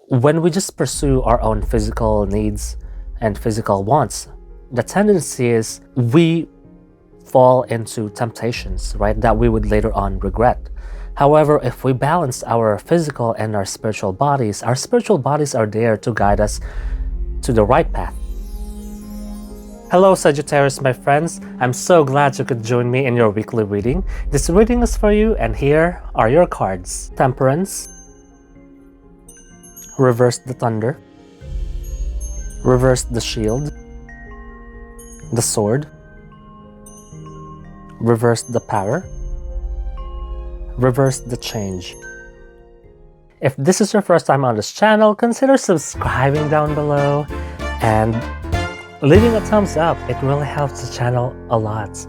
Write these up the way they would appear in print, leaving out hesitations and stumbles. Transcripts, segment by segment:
when we just pursue our own physical needs and physical wants, the tendency is we fall into temptations, right, that we would later on regret. However, if we balance our physical and our spiritual bodies are there to guide us to the right path. Hello Sagittarius, my friends. I'm so glad you could join me in your weekly reading. This reading is for you, and here are your cards. Temperance, reverse the thunder, reverse the shield, the sword, reverse the power, reverse the change. If this is your first time on this channel, consider subscribing down below and leaving a thumbs up. It really helps the channel a lot.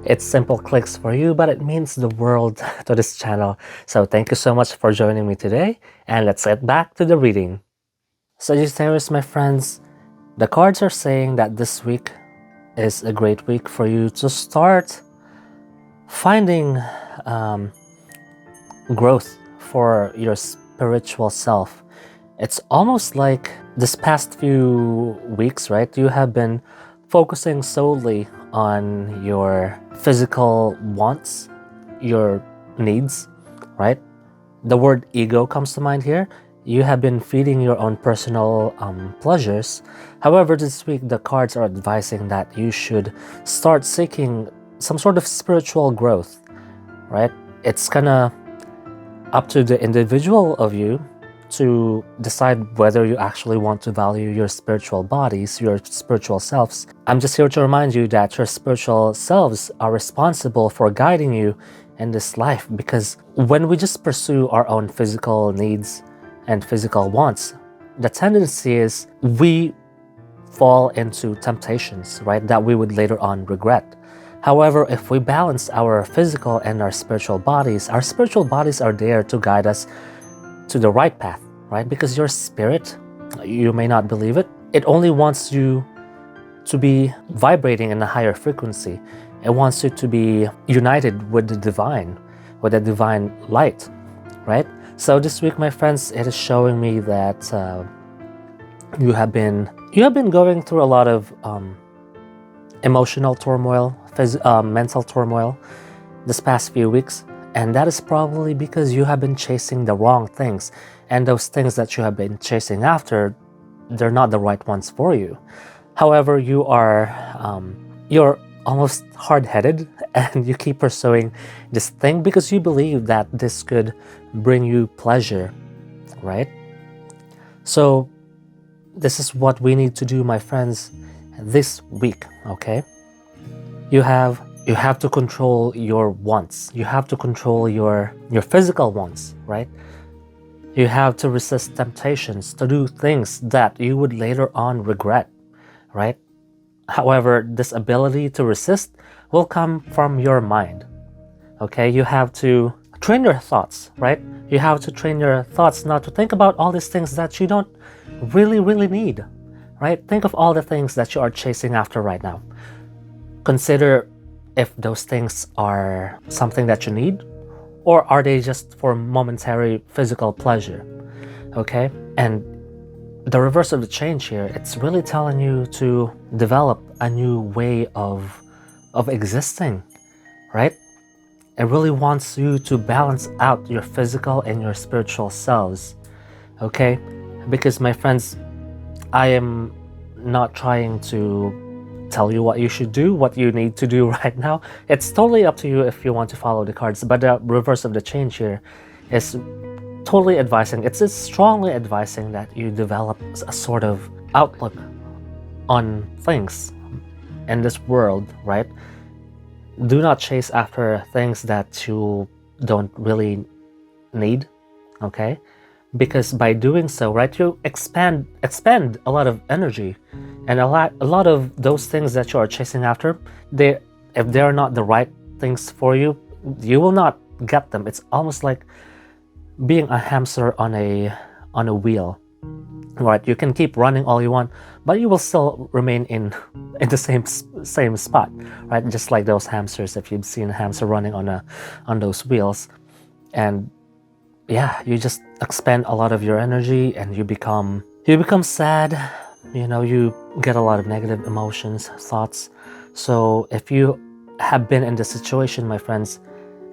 It's simple clicks for you, but it means the world to this channel. So thank you so much for joining me today, and let's get back to the reading. Sagittarius, my friends, the cards are saying that this week is a great week for you to start finding growth for your spiritual self. It's almost like this past few weeks, right, you have been focusing solely on your physical wants, your needs, right? The word ego comes to mind here. You have been feeding your own personal pleasures. However, this week the cards are advising that you should start seeking some sort of spiritual growth, right? It's kind of up to the individual of you to decide whether you actually want to value your spiritual bodies, your spiritual selves. I'm just here to remind you that your spiritual selves are responsible for guiding you in this life, because when we just pursue our own physical needs and physical wants, the tendency is we fall into temptations, right, that we would later on regret. However, if we balance our physical and our spiritual bodies are there to guide us to the right path, right? Because your spirit, you may not believe it, it only wants you to be vibrating in a higher frequency. It wants you to be united with the divine light, right? So this week, my friends, it is showing me that you have been going through a lot of emotional turmoil, mental turmoil this past few weeks, and that is probably because you have been chasing the wrong things, and those things that you have been chasing after, they're not the right ones for you. However, you're almost hard-headed and you keep pursuing this thing because you believe that this could bring you pleasure, right? So this is what we need to do, my friends, this week, okay? You have to control your wants. You have to control your physical wants, right? You have to resist temptations to do things that you would later on regret, right? However, this ability to resist will come from your mind, okay? You have to train your thoughts, right? You have to train your thoughts not to think about all these things that you don't really need, right? Think of all the things that you are chasing after right now. Consider if those things are something that you need, or are they just for momentary physical pleasure, okay? And the reverse of the change here, it's really telling you to develop a new way of existing, right? It really wants you to balance out your physical and your spiritual selves, okay? Because, my friends, I am not trying to tell you what you should do, what you need to do right now. It's totally up to you if you want to follow the cards, but the reverse of the change here is totally advising, it's strongly advising that you develop a sort of outlook on things in this world, right? Do not chase after things that you don't really need, okay? Because by doing so, right, you expend a lot of energy, and a lot of those things that you are chasing after, if they're not the right things for you, you will not get them. It's almost like being a hamster on a wheel, right? You can keep running all you want, but you will still remain in the same spot, right? Just like those hamsters, if you've seen a hamster running on those wheels, and yeah, you just expend a lot of your energy and you become sad. You get a lot of negative emotions, thoughts. So if you have been in this situation, my friends,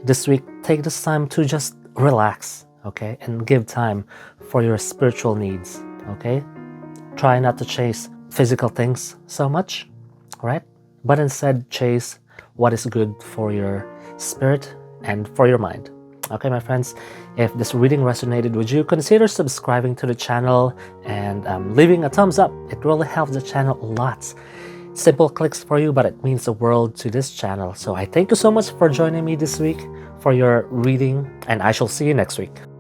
this week take this time to just relax, okay, and give time for your spiritual needs, okay. Try not to chase physical things so much, right? But instead chase what is good for your spirit and for your mind. Okay, my friends, if this reading resonated with you, consider subscribing to the channel and leaving a thumbs up. It really helps the channel a lot. Simple clicks for you, but it means the world to this channel. So I thank you so much for joining me this week for your reading, and I shall see you next week.